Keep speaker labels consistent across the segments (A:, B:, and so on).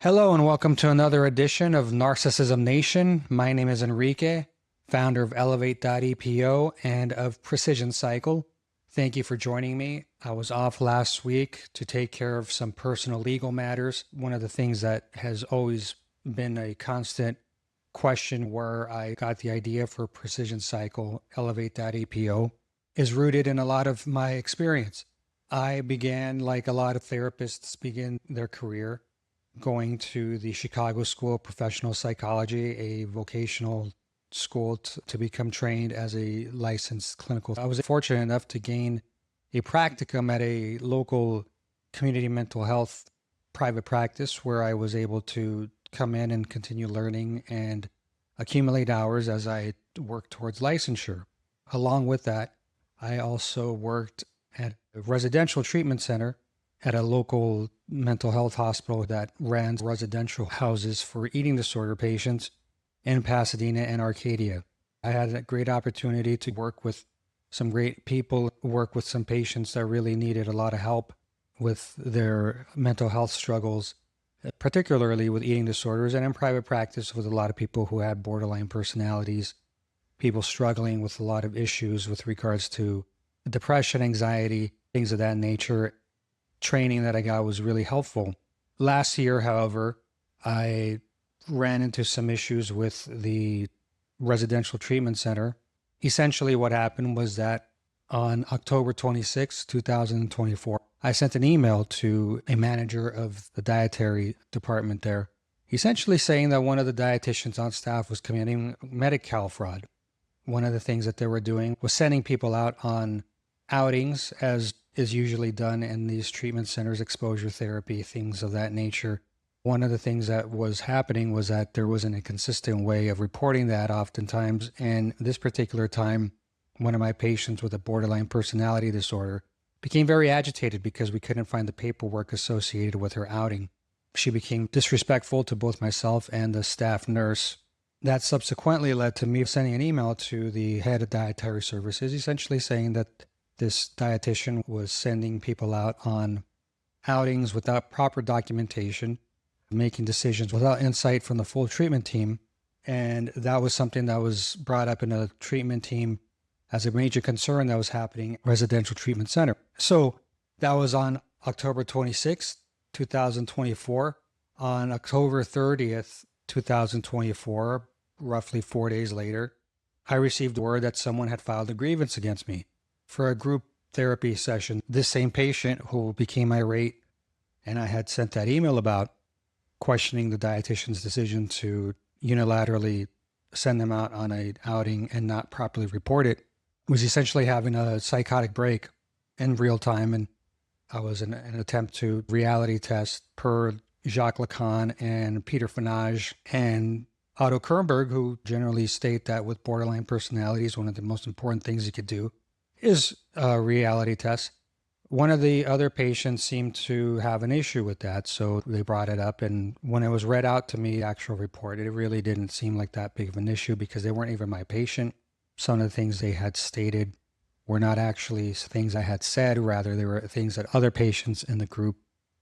A: Hello and welcome to another edition of Narcissism Nation. My name is Enrique, founder of Elevate.epo and of PrecisionCycle. Thank you for joining me. I was off last week to take care of some personal legal matters. One of the things that has always been a constant question where I got the idea for PrecisionCycle, Elevate.epo, is rooted in a lot of my experience. I began, like a lot of therapists begin their career, going to the Chicago School of Professional Psychology, a vocational school to become trained as a licensed clinical. I was fortunate enough to gain a practicum at a local community mental health private practice where I was able to come in and continue learning and accumulate hours as I worked towards licensure. Along with that, I also worked at a residential treatment center at a local mental health hospital that ran residential houses for eating disorder patients in Pasadena and Arcadia. I had a great opportunity to work with some great people, work with some patients that really needed a lot of help with their mental health struggles, particularly with eating disorders, and in private practice with a lot of people who had borderline personalities, people struggling with a lot of issues with regards to depression, anxiety, things of that nature. Training that I got was really helpful. Last year, however, I ran into some issues with the residential treatment center. Essentially what happened was that on October 26, 2024, I sent an email to a manager of the dietary department there, essentially saying that one of the dietitians on staff was committing Medi-Cal fraud. One of the things that they were doing was sending people out on outings, as is usually done in these treatment centers, exposure therapy, things of that nature. One of the things that was happening was that there wasn't a consistent way of reporting that oftentimes. And this particular time, one of my patients with a borderline personality disorder became very agitated because we couldn't find the paperwork associated with her outing. She became disrespectful to both myself and the staff nurse. That subsequently led to me sending an email to the head of dietary services, essentially saying that this dietitian was sending people out on outings without proper documentation, making decisions without insight from the full treatment team. And that was something that was brought up in a treatment team as a major concern that was happening at residential treatment center. So that was on October 26th, 2024. On October 30th, 2024, roughly 4 days later, I received word that someone had filed a grievance against me for a group therapy session. This same patient who became irate, and I had sent that email about, questioning the dietitian's decision to unilaterally send them out on an outing and not properly report it, was essentially having a psychotic break in real time. And I was in an attempt to reality test per Jacques Lacan and Peter Fanage and Otto Kernberg, who generally state that with borderline personalities, one of the most important things you could do is a reality test. One of the other patients seemed to have an issue with that, so they brought it up. And when it was read out to me, the actual report, it really didn't seem like that big of an issue because they weren't even my patient. Some of the things they had stated were not actually things I had said, rather they were things that other patients in the group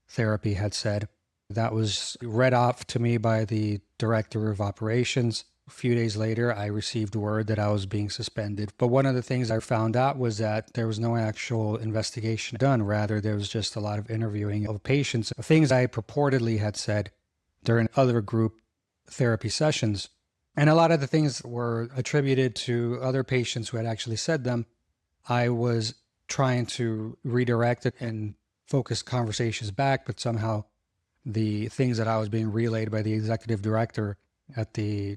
A: therapy had said. That was read off to me by the director of operations. A few days later, I received word that I was being suspended. But one of the things I found out was that there was no actual investigation done. Rather, there was just a lot of interviewing of patients, things I purportedly had said during other group therapy sessions. And a lot of the things were attributed to other patients who had actually said them. I was trying to redirect it and focus conversations back, but somehow the things that I was being relayed by the executive director at the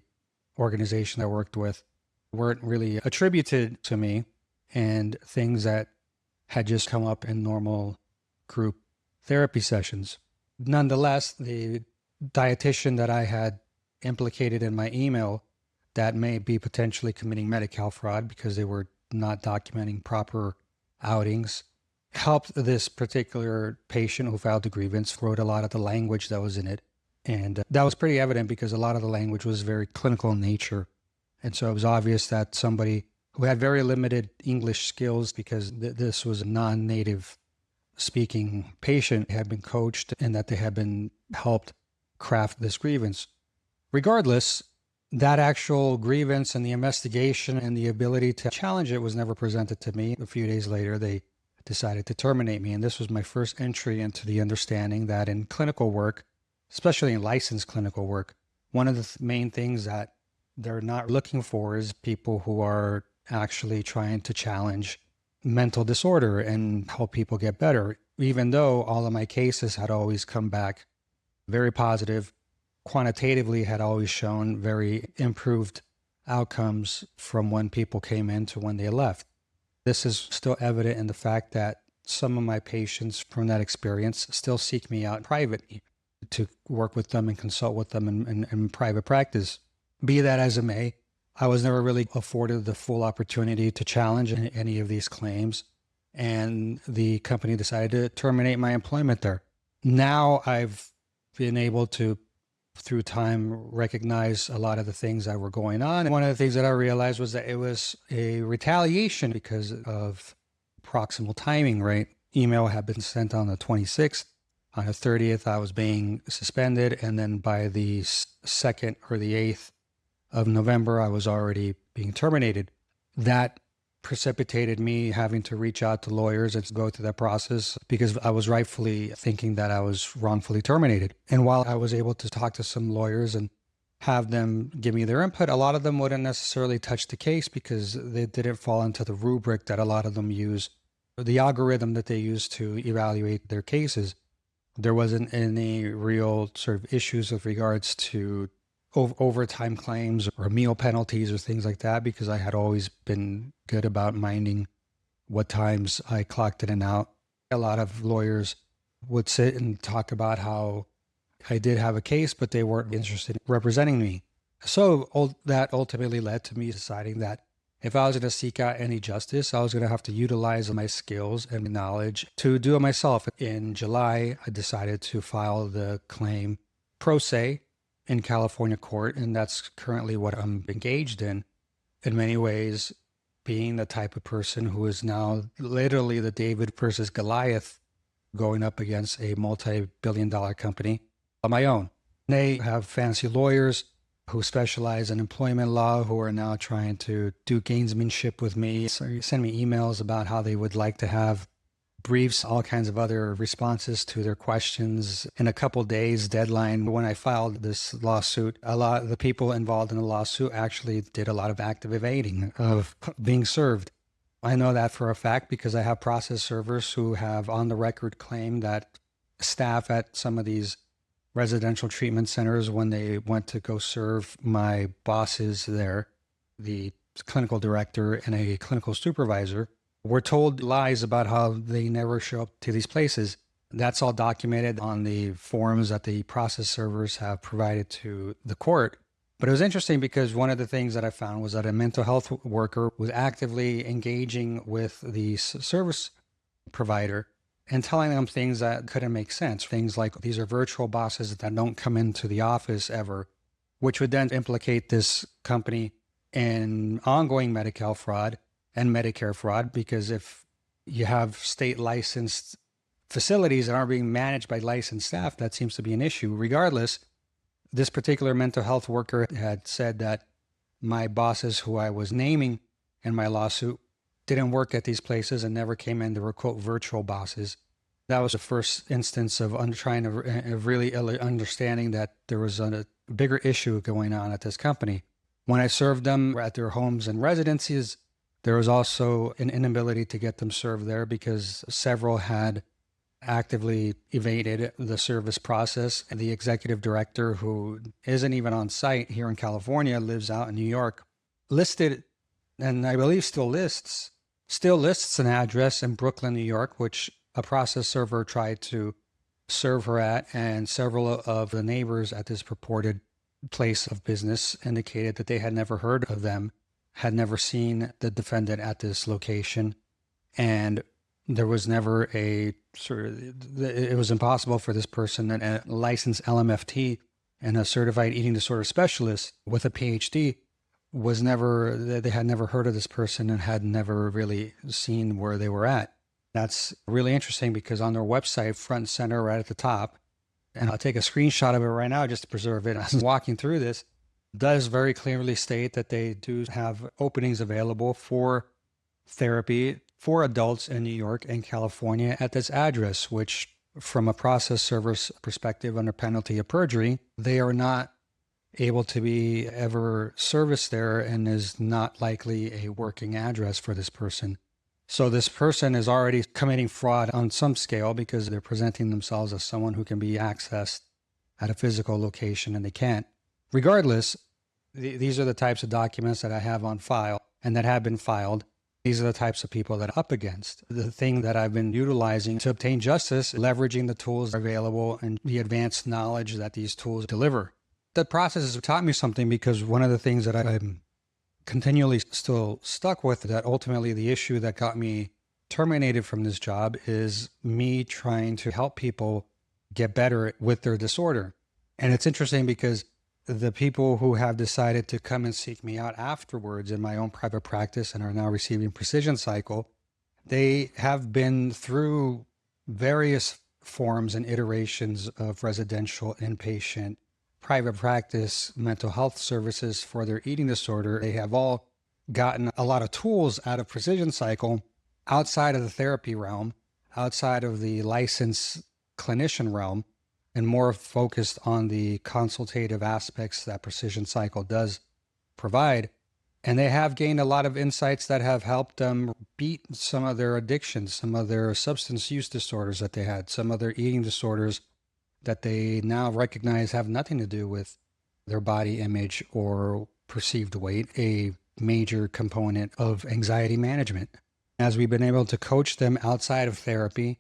A: organization I worked with weren't really attributed to me, and things that had just come up in normal group therapy sessions. Nonetheless, the dietitian that I had implicated in my email that may be potentially committing Medi-Cal fraud because they were not documenting proper outings helped this particular patient who filed the grievance, wrote a lot of the language that was in it. And that was pretty evident because a lot of the language was very clinical in nature. And so it was obvious that somebody who had very limited English skills, because this was a non-native speaking patient, had been coached and that they had been helped craft this grievance. Regardless, that actual grievance and the investigation and the ability to challenge it was never presented to me. A few days later, they decided to terminate me. And this was my first entry into the understanding that in clinical work, especially in licensed clinical work, one of the main things that they're not looking for is people who are actually trying to challenge mental disorder and help people get better, even though all of my cases had always come back very positive, quantitatively had always shown very improved outcomes from when people came in to when they left. This is still evident in the fact that some of my patients from that experience still seek me out privately to work with them and consult with them in private practice. Be that as it may, I was never really afforded the full opportunity to challenge any of these claims, and the company decided to terminate my employment there. Now I've been able to, through time, recognize a lot of the things that were going on. And one of the things that I realized was that it was a retaliation because of proximal timing, right? Email had been sent on the 26th. On the 30th, I was being suspended. And then by the 2nd or the 8th of November, I was already being terminated. That precipitated me having to reach out to lawyers and go through that process because I was rightfully thinking that I was wrongfully terminated. And while I was able to talk to some lawyers and have them give me their input, a lot of them wouldn't necessarily touch the case because they didn't fall into the rubric that a lot of them use, the algorithm that they use to evaluate their cases. There wasn't any real sort of issues with regards to overtime claims or meal penalties or things like that, because I had always been good about minding what times I clocked in and out. A lot of lawyers would sit and talk about how I did have a case, but they weren't interested in representing me. So that ultimately led to me deciding that if I was going to seek out any justice, I was going to have to utilize my skills and knowledge to do it myself. In July, I decided to file the claim pro se in California court, and that's currently what I'm engaged in many ways, being the type of person who is now literally the David versus Goliath going up against a multi-billion-dollar company on my own. They have fancy lawyers who specialize in employment law who are now trying to do gamesmanship with me. So send me emails about how they would like to have briefs, all kinds of other responses to their questions in a couple days deadline. When I filed this lawsuit, a lot of the people involved in the lawsuit actually did a lot of active evading of being served. I know that for a fact because I have process servers who have on the record claimed that staff at some of these residential treatment centers, when they went to go serve my bosses there, the clinical director and a clinical supervisor, were told lies about how they never show up to these places. That's all documented on the forms that the process servers have provided to the court. But it was interesting because one of the things that I found was that a mental health worker was actively engaging with the service provider and telling them things that couldn't make sense. Things like these are virtual bosses that don't come into the office ever, which would then implicate this company in ongoing Medi-Cal fraud and Medicare fraud, because if you have state licensed facilities that aren't being managed by licensed staff, that seems to be an issue. Regardless, this particular mental health worker had said that my bosses who I was naming in my lawsuit didn't work at these places and never came in. They were, quote, virtual bosses. That was the first instance of trying to really understanding that there was a bigger issue going on at this company. When I served them at their homes and residences, there was also an inability to get them served there because several had actively evaded the service process. And the executive director, who isn't even on site here in California, lives out in New York, listed, and I believe still lists an address in Brooklyn, New York, which a process server tried to serve her at. And several of the neighbors at this purported place of business indicated that they had never heard of them, had never seen the defendant at this location, and there was never a it was impossible for this person, a licensed LMFT and a certified eating disorder specialist with a PhD, they had never heard of this person and had never really seen where they were at. That's really interesting because on their website, front and center, right at the top, and I'll take a screenshot of it right now just to preserve it. As I'm walking through this, does very clearly state that they do have openings available for therapy for adults in New York and California at this address, which from a process server's perspective under penalty of perjury, they are not able to be ever serviced there and is not likely a working address for this person. So this person is already committing fraud on some scale because they're presenting themselves as someone who can be accessed at a physical location and they can't. Regardless, these are the types of documents that I have on file and that have been filed. These are the types of people that I'm up against. The thing that I've been utilizing to obtain justice, leveraging the tools available and the advanced knowledge that these tools deliver. That process has taught me something because one of the things that I'm continually still stuck with, that ultimately the issue that got me terminated from this job, is me trying to help people get better with their disorder. And it's interesting because the people who have decided to come and seek me out afterwards in my own private practice and are now receiving PrecisionCycle, they have been through various forms and iterations of residential, inpatient, private practice, mental health services for their eating disorder. They have all gotten a lot of tools out of PrecisionCycle outside of the therapy realm, outside of the licensed clinician realm, and more focused on the consultative aspects that PrecisionCycle does provide. And they have gained a lot of insights that have helped them beat some of their addictions, some of their substance use disorders that they had, some of their eating disorders that they now recognize have nothing to do with their body image or perceived weight, a major component of anxiety management. As we've been able to coach them outside of therapy,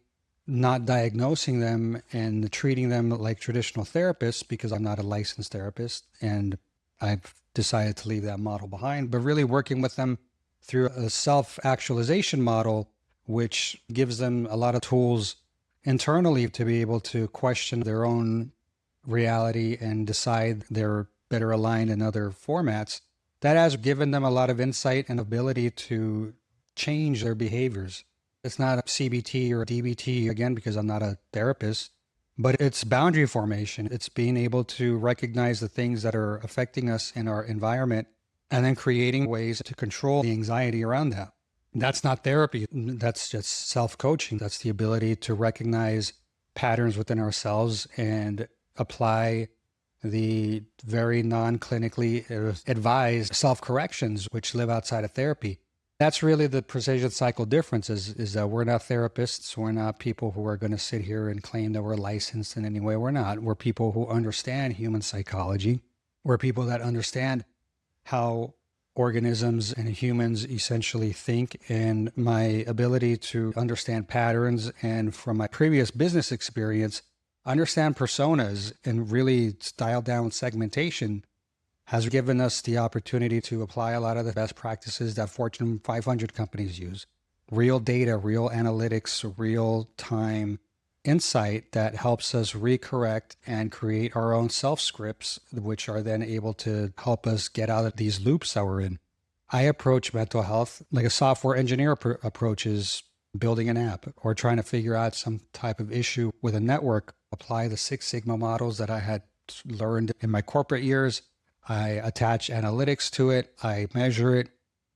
A: not diagnosing them and treating them like traditional therapists, because I'm not a licensed therapist and I've decided to leave that model behind, but really working with them through a self-actualization model, which gives them a lot of tools internally to be able to question their own reality and decide they're better aligned in other formats. That has given them a lot of insight and ability to change their behaviors. It's not a CBT or a DBT, again, because I'm not a therapist, but it's boundary formation. It's being able to recognize the things that are affecting us in our environment and then creating ways to control the anxiety around that. That's not therapy. That's just self-coaching. That's the ability to recognize patterns within ourselves and apply the very non-clinically advised self-corrections, which live outside of therapy. That's really the PrecisionCycle difference is that we're not therapists. We're not people who are going to sit here and claim that we're licensed in any way. We're not. We're people who understand human psychology. We're people that understand how organisms and humans essentially think, and my ability to understand patterns and from my previous business experience, understand personas and really dial down segmentation has given us the opportunity to apply a lot of the best practices that Fortune 500 companies use. Real data, real analytics, real time insight that helps us recorrect and create our own self scripts, which are then able to help us get out of these loops that we're in. I approach mental health like a software engineer approaches building an app or trying to figure out some type of issue with a network. Apply the Six Sigma models that I had learned in my corporate years. I attach analytics to it. I measure it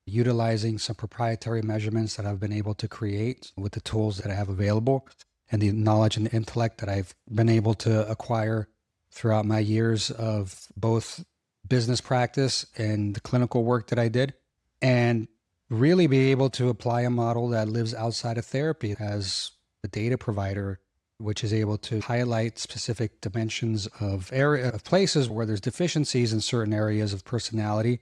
A: utilizing some proprietary measurements that I've been able to create with the tools that I have available and the knowledge and the intellect that I've been able to acquire throughout my years of both business practice and the clinical work that I did, and really be able to apply a model that lives outside of therapy as a data provider, which is able to highlight specific dimensions of places where there's deficiencies in certain areas of personality,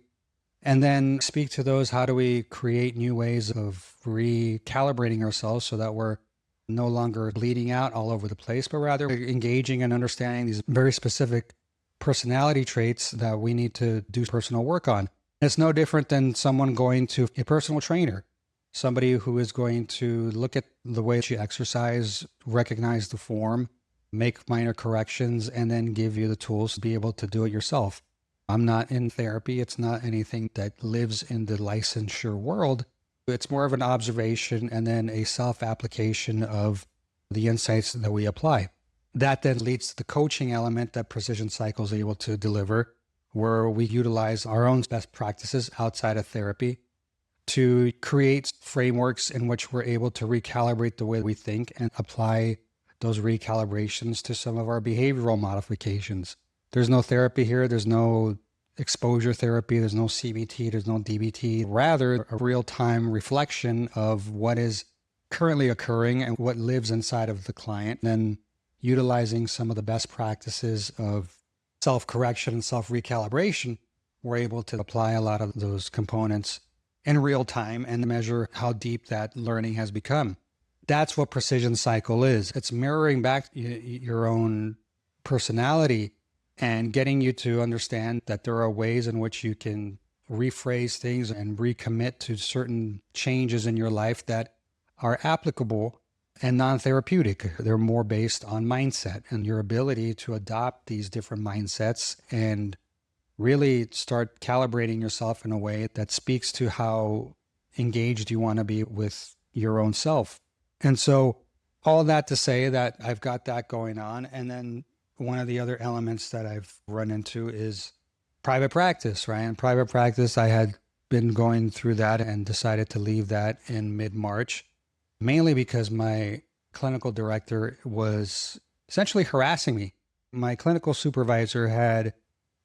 A: and then speak to those. How do we create new ways of recalibrating ourselves so that we're no longer bleeding out all over the place, but rather engaging and understanding these very specific personality traits that we need to do personal work on. It's no different than someone going to a personal trainer, somebody who is going to look at the way you exercise, recognize the form, make minor corrections, and then give you the tools to be able to do it yourself. I'm not in therapy. It's not anything that lives in the licensure world. It's more of an observation and then a self-application of the insights that we apply. That then leads to the coaching element that Precision Cycle is able to deliver, where we utilize our own best practices outside of therapy to create frameworks in which we're able to recalibrate the way we think and apply those recalibrations to some of our behavioral modifications. There's no therapy here. There's no exposure therapy. There's no CBT. There's no DBT. Rather, a real-time reflection of what is currently occurring and what lives inside of the client. And then utilizing some of the best practices of self-correction and self-recalibration, we're able to apply a lot of those components in real time and measure how deep that learning has become. That's what Precision Cycle is. It's mirroring back your own personality and getting you to understand that there are ways in which you can rephrase things and recommit to certain changes in your life that are applicable and non-therapeutic. They're more based on mindset and your ability to adopt these different mindsets and really start calibrating yourself in a way that speaks to how engaged you want to be with your own self. And so all that to say that I've got that going on. And then one of the other elements that I've run into is private practice, right? In private practice, I had been going through that and decided to leave that in mid-March, mainly because my clinical director was essentially harassing me. My clinical supervisor had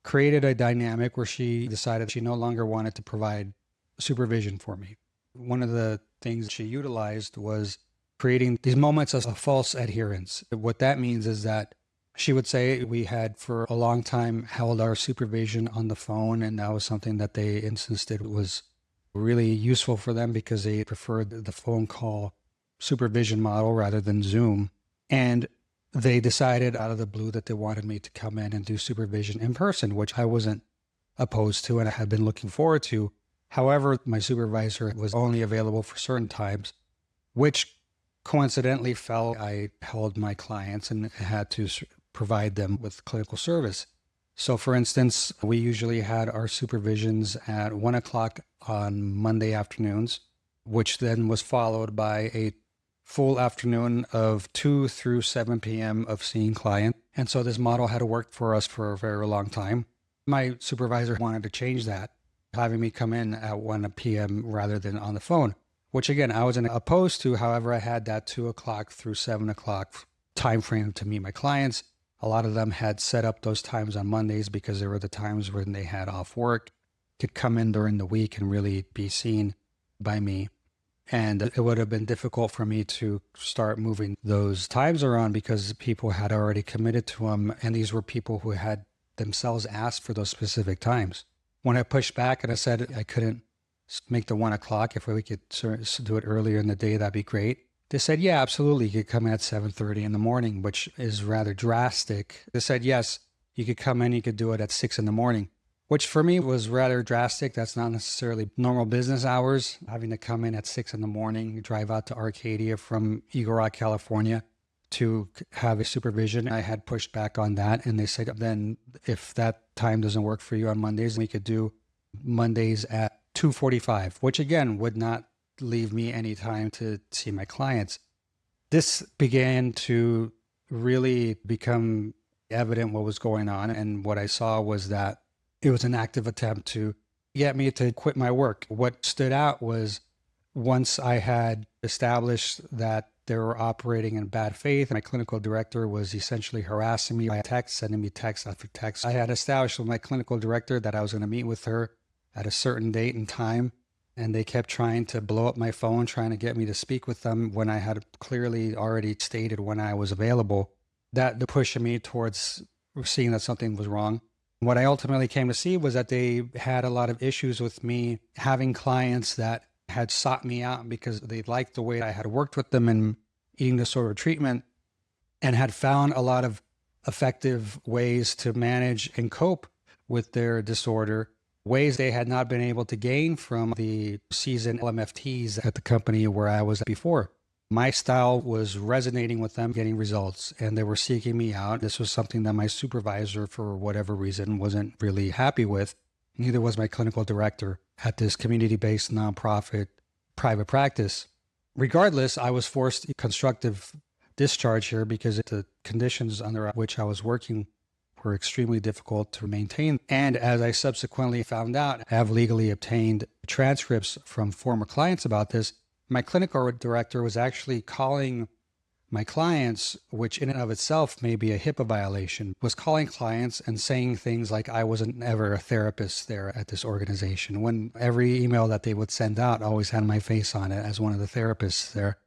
A: created a dynamic where she decided she no longer wanted to provide supervision for me. One of the things she utilized was creating these moments of false adherence. What that means is that she would say we had for a long time held our supervision on the phone, and that was something that they insisted was really useful for them because they preferred the phone call supervision model rather than Zoom. And they decided out of the blue that they wanted me to come in and do supervision in person, which I wasn't opposed to and I had been looking forward to. However, my supervisor was only available for certain times, which coincidentally fell. I held my clients and had to provide them with clinical service. So for instance, we usually had our supervisions at 1 o'clock on Monday afternoons, which then was followed by a full afternoon of 2 through 7 p.m. of seeing clients. And so this model had worked for us for a very long time. My supervisor wanted to change that, having me come in at 1 p.m. rather than on the phone, which again, I wasn't opposed to. However, I had that 2 o'clock through 7 o'clock time frame to meet my clients. A lot of them had set up those times on Mondays because they were the times when they had off work, could come in during the week and really be seen by me. And it would have been difficult for me to start moving those times around because people had already committed to them. And these were people who had themselves asked for those specific times. When I pushed back and I said I couldn't make the 1 o'clock, if we could do it earlier in the day, that'd be great. They said, yeah, absolutely. You could come in at 7:30 in the morning, which is rather drastic. They said, yes, you could come in, you could do it at 6 in the morning. Which for me was rather drastic. That's not necessarily normal business hours. Having to come in at 6 in the morning, drive out to Arcadia from Eagle Rock, California to have a supervision. I had pushed back on that. And they said, then if that time doesn't work for you on Mondays, we could do Mondays at 2:45, which again would not leave me any time to see my clients. This began to really become evident what was going on. And what I saw was that it was an active attempt to get me to quit my work. What stood out was once I had established that they were operating in bad faith, my clinical director was essentially harassing me by text, sending me text after text. I had established with my clinical director that I was going to meet with her at a certain date and time, and they kept trying to blow up my phone, trying to get me to speak with them when I had clearly already stated when I was available. That pushed me towards seeing that something was wrong. What I ultimately came to see was that they had a lot of issues with me having clients that had sought me out because they liked the way I had worked with them in eating disorder treatment and had found a lot of effective ways to manage and cope with their disorder, ways they had not been able to gain from the seasoned LMFTs at the company where I was before. My style was resonating with them, getting results, and they were seeking me out. This was something that my supervisor, for whatever reason, wasn't really happy with. Neither was my clinical director at this community-based nonprofit private practice. Regardless, I was forced to constructive discharge here because the conditions under which I was working were extremely difficult to maintain. And as I subsequently found out, I have legally obtained transcripts from former clients about this. My clinical director was actually calling my clients, which in and of itself may be a HIPAA violation, was calling clients and saying things like I wasn't ever a therapist there at this organization, when every email that they would send out always had my face on it as one of the therapists there.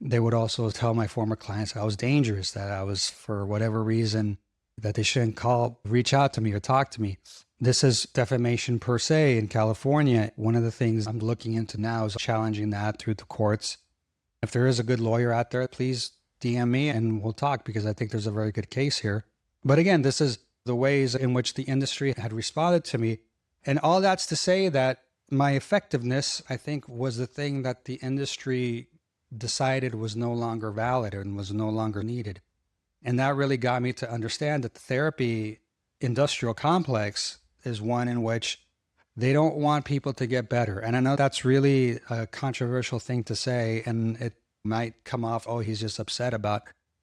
A: They would also tell my former clients I was dangerous, that I was, for whatever reason, that they shouldn't reach out to me or talk to me. This is defamation per se in California. One of the things I'm looking into now is challenging that through the courts. If there is a good lawyer out there, please DM me and we'll talk, because I think there's a very good case here. But again, this is the ways in which the industry had responded to me. And all that's to say that my effectiveness, I think, was the thing that the industry decided was no longer valid and was no longer needed. And that really got me to understand that the therapy industrial complex is one in which they don't want people to get better. And I know that's really a controversial thing to say, and it might come off, oh, he's just upset about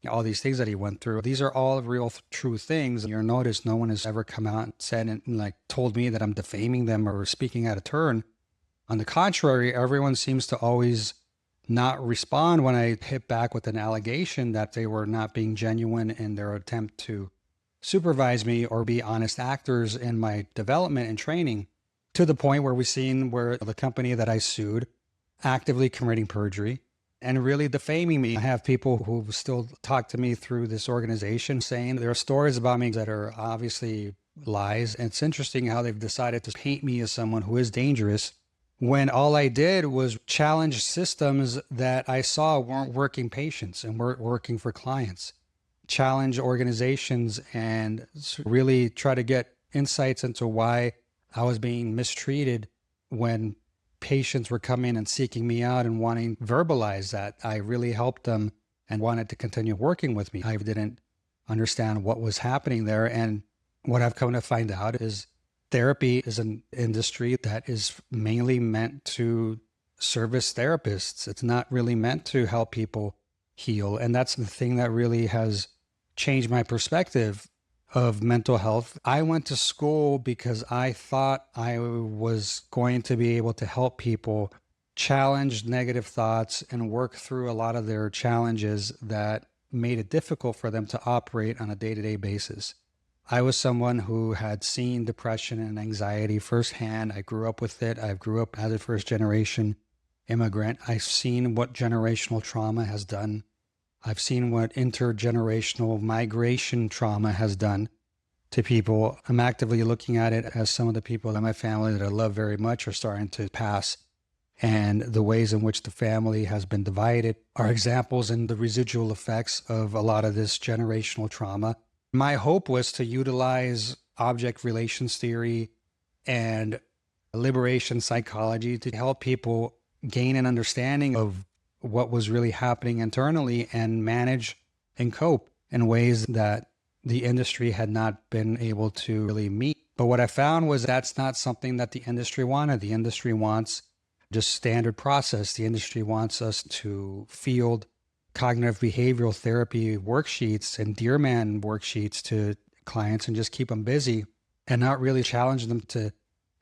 A: all these things that he went through. These are all real true things. You'll notice no one has ever come out and said and like told me that I'm defaming them or speaking out of turn. On the contrary, everyone seems to always not respond when I hit back with an allegation that they were not being genuine in their attempt to supervise me or be honest actors in my development and training, to the point where we've seen where the company that I sued actively committing perjury and really defaming me. I have people who still talk to me through this organization saying there are stories about me that are obviously lies. And it's interesting how they've decided to paint me as someone who is dangerous, when all I did was challenge systems that I saw weren't working patients and weren't working for clients. Challenge organizations and really try to get insights into why I was being mistreated when patients were coming and seeking me out and wanting to verbalize that I really helped them and wanted to continue working with me. I didn't understand what was happening there. And what I've come to find out is therapy is an industry that is mainly meant to service therapists. It's not really meant to help people heal. And that's the thing that really has changed my perspective of mental health. I went to school because I thought I was going to be able to help people challenge negative thoughts and work through a lot of their challenges that made it difficult for them to operate on a day-to-day basis. I was someone who had seen depression and anxiety firsthand. I grew up with it. I grew up as a first-generation immigrant. I've seen what generational trauma has done. I've seen what intergenerational migration trauma has done to people. I'm actively looking at it as some of the people in my family that I love very much are starting to pass. And the ways in which the family has been divided are examples in the residual effects of a lot of this generational trauma. My hope was to utilize object relations theory and liberation psychology to help people gain an understanding of what was really happening internally and manage and cope in ways that the industry had not been able to really meet. But what I found was that's not something that the industry wanted. The industry wants just standard process. The industry wants us to field cognitive behavioral therapy worksheets and Dear Man worksheets to clients and just keep them busy and not really challenge them to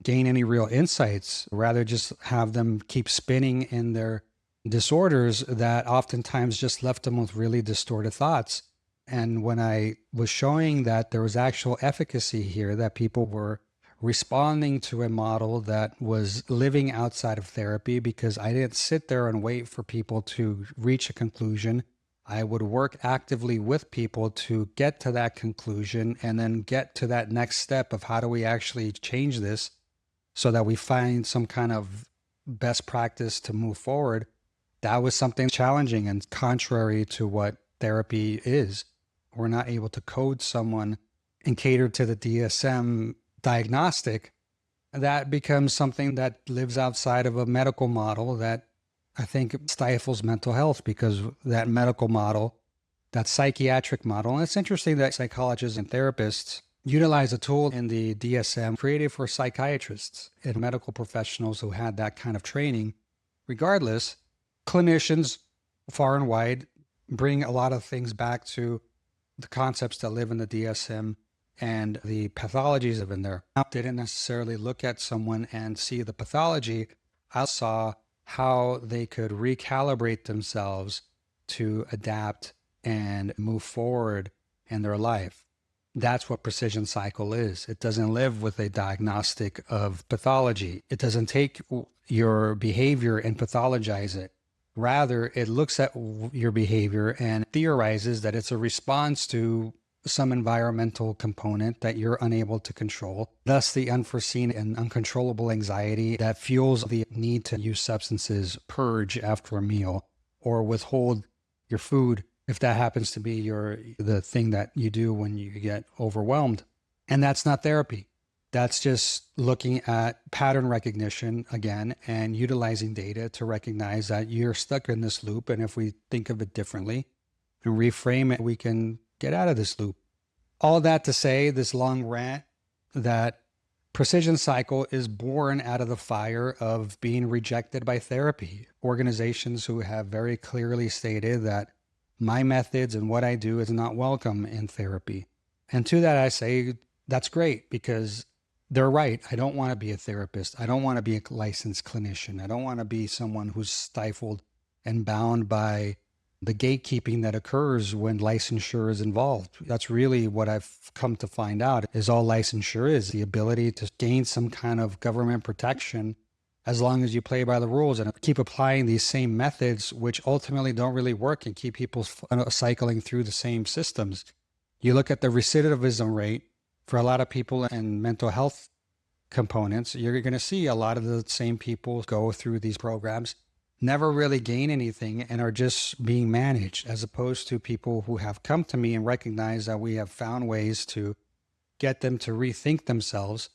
A: gain any real insights, rather just have them keep spinning in their disorders that oftentimes just left them with really distorted thoughts. And when I was showing that there was actual efficacy here, that people were responding to a model that was living outside of therapy, because I didn't sit there and wait for people to reach a conclusion. I would work actively with people to get to that conclusion and then get to that next step of how do we actually change this so that we find some kind of best practice to move forward. That was something challenging and contrary to what therapy is. We're not able to code someone and cater to the DSM diagnostic. That becomes something that lives outside of a medical model that I think stifles mental health, because that medical model, that psychiatric model, and it's interesting that psychologists and therapists utilize a tool in the DSM created for psychiatrists and medical professionals who had that kind of training. Regardless, clinicians far and wide bring a lot of things back to the concepts that live in the DSM and the pathologies of in there. I didn't necessarily look at someone and see the pathology. I saw how they could recalibrate themselves to adapt and move forward in their life. That's what Precision Cycle is. It doesn't live with a diagnostic of pathology. It doesn't take your behavior and pathologize it. Rather, it looks at your behavior and theorizes that it's a response to some environmental component that you're unable to control, thus the unforeseen and uncontrollable anxiety that fuels the need to use substances, purge after a meal, or withhold your food if that happens to be the thing that you do when you get overwhelmed. And that's not therapy. That's just looking at pattern recognition again and utilizing data to recognize that you're stuck in this loop. And if we think of it differently and reframe it, we can get out of this loop. All that to say, this long rant, that Precision Cycle is born out of the fire of being rejected by therapy. Organizations who have very clearly stated that my methods and what I do is not welcome in therapy. And to that, I say, that's great, because they're right. I don't want to be a therapist. I don't want to be a licensed clinician. I don't want to be someone who's stifled and bound by the gatekeeping that occurs when licensure is involved. That's really what I've come to find out is all licensure is the ability to gain some kind of government protection as long as you play by the rules and keep applying these same methods, which ultimately don't really work and keep people cycling through the same systems. You look at the recidivism rate for a lot of people in mental health components, you're going to see a lot of the same people go through these programs, never really gain anything, and are just being managed, as opposed to people who have come to me and recognize that we have found ways to get them to rethink themselves,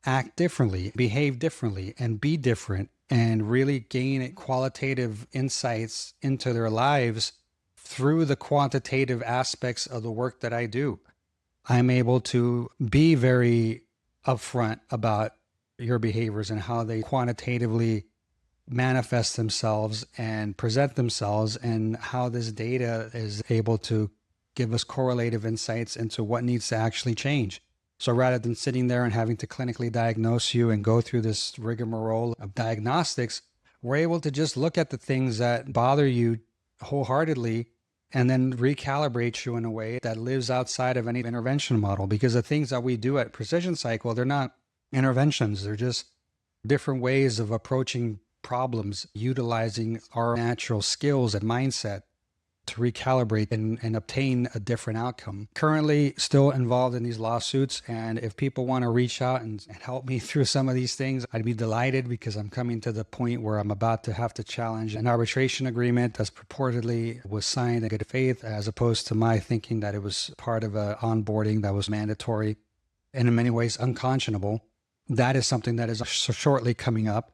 A: act differently, behave differently, and be different, and really gain qualitative insights into their lives through the quantitative aspects of the work that I do. I'm able to be very upfront about your behaviors and how they quantitatively manifest themselves and present themselves, and how this data is able to give us correlative insights into what needs to actually change. So rather than sitting there and having to clinically diagnose you and go through this rigmarole of diagnostics, we're able to just look at the things that bother you wholeheartedly and then recalibrate you in a way that lives outside of any intervention model. Because the things that we do at Precision Cycle, they're not interventions. They're just different ways of approaching problems, utilizing our natural skills and mindset to recalibrate and obtain a different outcome. Currently still involved in these lawsuits, and if people want to reach out and help me through some of these things, I'd be delighted, because I'm coming to the point where I'm about to have to challenge an arbitration agreement that's purportedly was signed in good faith, as opposed to my thinking that it was part of a onboarding that was mandatory and in many ways unconscionable. That is something that is shortly coming up.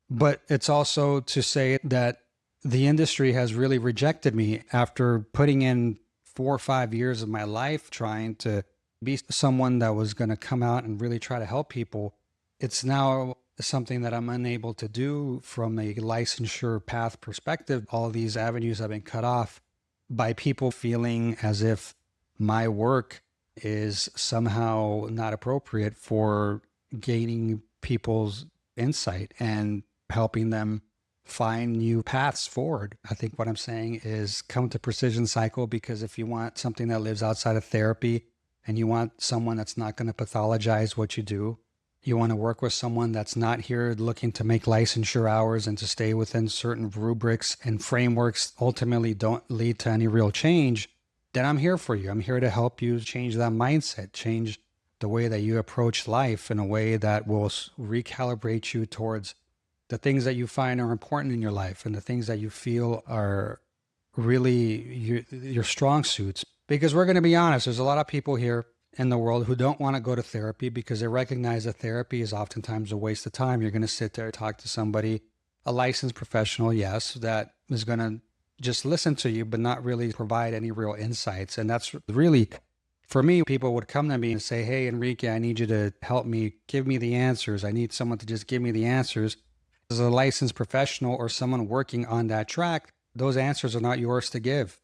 A: But it's also to say that the industry has really rejected me after putting in 4 or 5 years of my life trying to be someone that was going to come out and really try to help people. It's now something that I'm unable to do from a licensure path perspective. All these avenues have been cut off by people feeling as if my work is somehow not appropriate for gaining people's insight and helping them find new paths forward. I think what I'm saying is come to Precision Cycle, because if you want something that lives outside of therapy and you want someone that's not going to pathologize what you do, you want to work with someone that's not here looking to make licensure hours and to stay within certain rubrics and frameworks ultimately don't lead to any real change, then I'm here for you. I'm here to help you change that mindset, change the way that you approach life in a way that will recalibrate you towards the things that you find are important in your life and the things that you feel are really your strong suits. Because we're going to be honest, there's a lot of people here in the world who don't want to go to therapy because they recognize that therapy is oftentimes a waste of time. You're going to sit there, talk to somebody, a licensed professional, yes, that is going to just listen to you, but not really provide any real insights. And that's really, for me, people would come to me and say, hey, Enrique, I need you to help me, give me the answers. I need someone to just give me the answers. As a licensed professional or someone working on that track, those answers are not yours to give.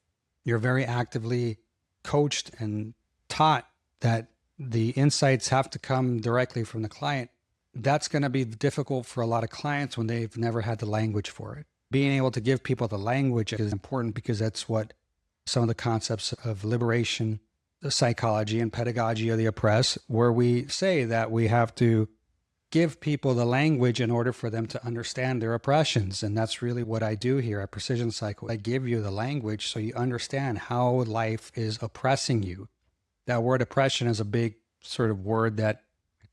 A: you're very actively coached and taught that the insights have to come directly from the client. That's going to be difficult for a lot of clients when they've never had the language for it. Being able to give people the language is important because that's what some of the concepts of liberation, the psychology and pedagogy of the oppressed, where we say that we have to give people the language in order for them to understand their oppressions. And that's really what I do here at PrecisionCycle. I give you the language so you understand how life is oppressing you. That word oppression is a big sort of word that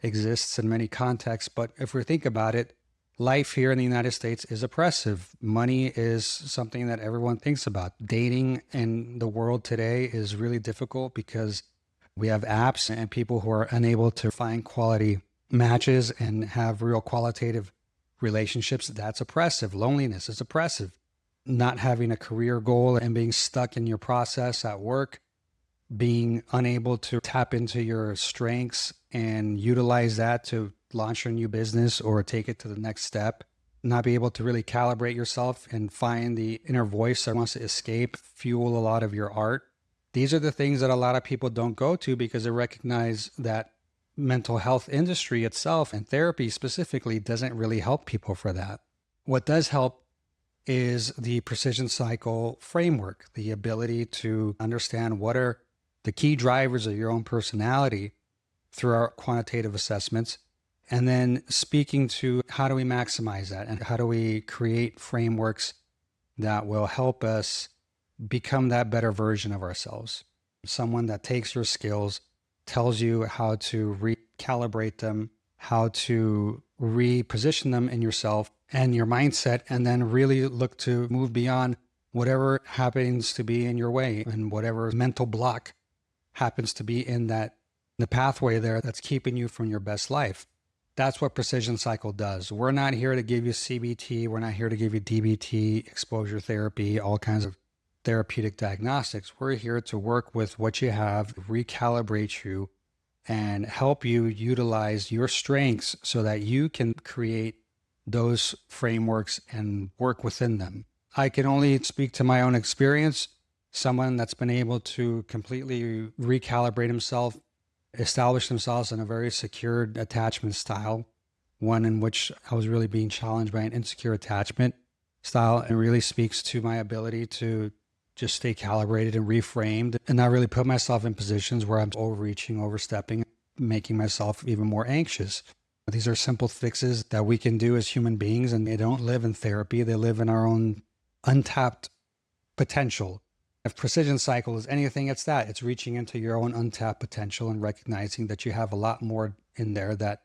A: exists in many contexts. But if we think about it, life here in the United States is oppressive. Money is something that everyone thinks about. Dating in the world today is really difficult because we have apps and people who are unable to find quality matches and have real qualitative relationships. That's oppressive. Loneliness is oppressive. Not having a career goal and being stuck in your process at work, being unable to tap into your strengths and utilize that to launch your new business or take it to the next step, not be able to really calibrate yourself and find the inner voice that wants to escape, fuel a lot of your art. These are the things that a lot of people don't go to because they recognize that mental health industry itself and therapy specifically doesn't really help people for that. What does help is the PrecisionCycle framework, the ability to understand what are the key drivers of your own personality through our quantitative assessments, and then speaking to how do we maximize that and how do we create frameworks that will help us become that better version of ourselves. Someone that takes your skills, tells you how to recalibrate them, how to reposition them in yourself and your mindset, and then really look to move beyond whatever happens to be in your way and whatever mental block happens to be in the pathway there that's keeping you from your best life. That's what PrecisionCycle does. We're not here to give you CBT. We're not here to give you DBT, exposure therapy, all kinds of therapeutic diagnostics. We're here to work with what you have, recalibrate you, and help you utilize your strengths so that you can create those frameworks and work within them. I can only speak to my own experience. Someone that's been able to completely recalibrate himself, establish themselves in a very secure attachment style, one in which I was really being challenged by an insecure attachment style, and really speaks to my ability to just stay calibrated and reframed and not really put myself in positions where I'm overreaching, overstepping, making myself even more anxious. These are simple fixes that we can do as human beings, and they don't live in therapy. They live in our own untapped potential. If PrecisionCycle is anything, it's that. It's reaching into your own untapped potential and recognizing that you have a lot more in there that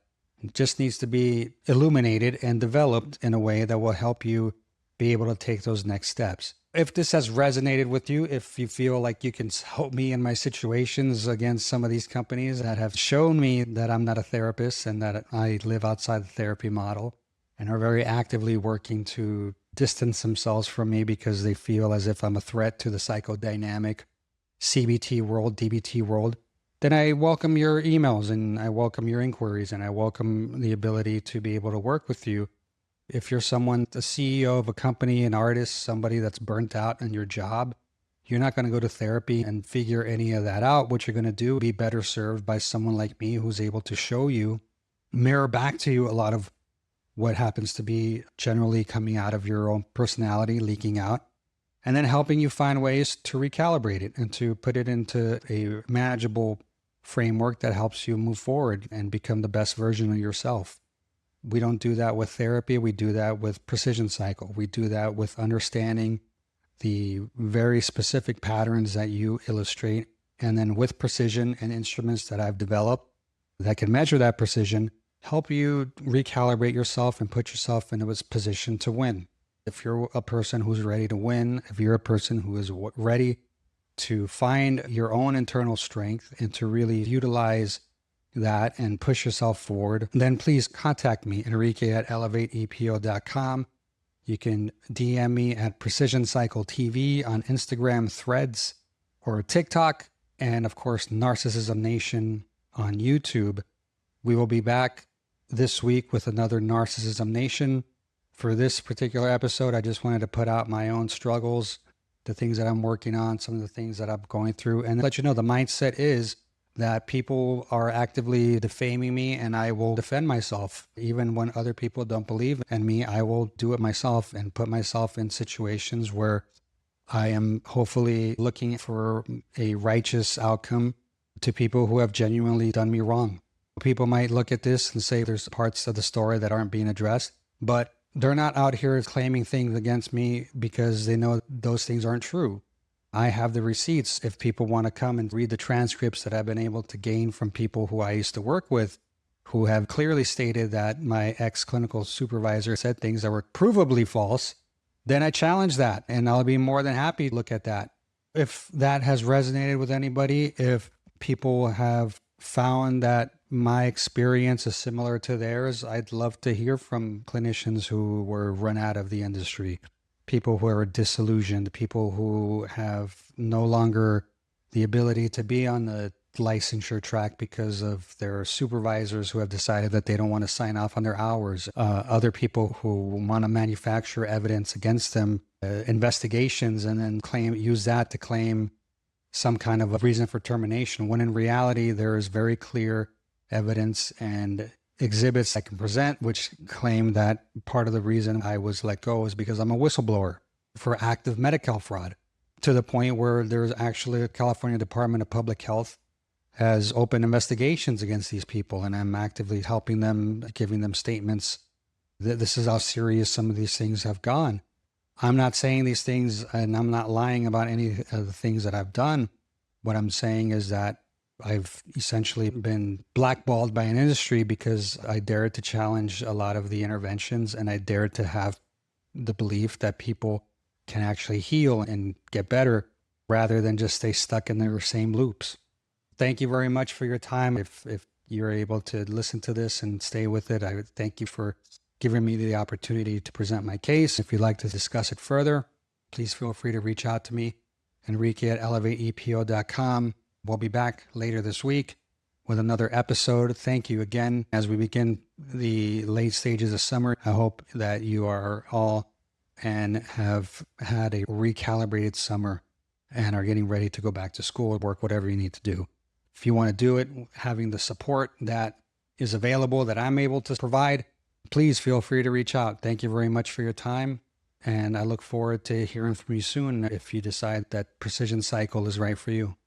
A: just needs to be illuminated and developed in a way that will help you be able to take those next steps. If this has resonated with you, if you feel like you can help me in my situations against some of these companies that have shown me that I'm not a therapist and that I live outside the therapy model and are very actively working to distance themselves from me because they feel as if I'm a threat to the psychodynamic CBT world, DBT world, then I welcome your emails and I welcome your inquiries and I welcome the ability to be able to work with you. If you're someone, the CEO of a company, an artist, somebody that's burnt out in your job, you're not going to go to therapy and figure any of that out. What you're going to do, be better served by someone like me who's able to show you, mirror back to you a lot of what happens to be generally coming out of your own personality, leaking out, and then helping you find ways to recalibrate it and to put it into a manageable framework that helps you move forward and become the best version of yourself. We don't do that with therapy. We do that with PrecisionCycle. We do that with understanding the very specific patterns that you illustrate. And then with precision and instruments that I've developed that can measure that precision, help you recalibrate yourself and put yourself into a position to win. If you're a person who's ready to win, if you're a person who is ready to find your own internal strength and to really utilize that and push yourself forward, then please contact me, Enrique at elevateepo.com. You can DM me at PrecisionCycle TV on Instagram, Threads, or TikTok, and of course, Narcissism Nation on YouTube. We will be back this week with another Narcissism Nation. For this particular episode, I just wanted to put out my own struggles the things that I'm working on, some of the things that I'm going through, and let you know the mindset is that people are actively defaming me and I will defend myself. Even when other people don't believe in me, I will do it myself and put myself in situations where I am hopefully looking for a righteous outcome to people who have genuinely done me wrong. People might look at this and say there's parts of the story that aren't being addressed, but they're not out here claiming things against me because they know those things aren't true. I have the receipts if people want to come and read the transcripts that I've been able to gain from people who I used to work with, who have clearly stated that my ex-clinical supervisor said things that were provably false. Then I challenge that, and I'll be more than happy to look at that. If that has resonated with anybody, if people have found that my experience is similar to theirs, I'd love to hear from clinicians who were run out of the industry, people who are disillusioned, people who have no longer the ability to be on the licensure track because of their supervisors who have decided that they don't want to sign off on their hours, other people who want to manufacture evidence against them, investigations, and then use that to claim some kind of a reason for termination, when in reality there is very clear evidence and exhibits I can present which claim that part of the reason I was let go is because I'm a whistleblower for active Medi-Cal fraud, to the point where there's actually a California Department of Public Health has opened investigations against these people, and I'm actively helping them, giving them statements that this is how serious some of these things have gone. I'm not saying these things, and I'm not lying about any of the things that I've done. What I'm saying is that I've essentially been blackballed by an industry because I dared to challenge a lot of the interventions, and I dared to have the belief that people can actually heal and get better rather than just stay stuck in their same loops. Thank you very much for your time. If you're able to listen to this and stay with it, I would thank you for giving me the opportunity to present my case. If you'd like to discuss it further, please feel free to reach out to me, Enrique at elevateepo.com. We'll be back later this week with another episode. Thank you again. As we begin the late stages of summer, I hope that you are all and have had a recalibrated summer and are getting ready to go back to school, work, whatever you need to do. If you want to do it, having the support that is available that I'm able to provide, please feel free to reach out. Thank you very much for your time. And I look forward to hearing from you soon if you decide that PrecisionCycle is right for you.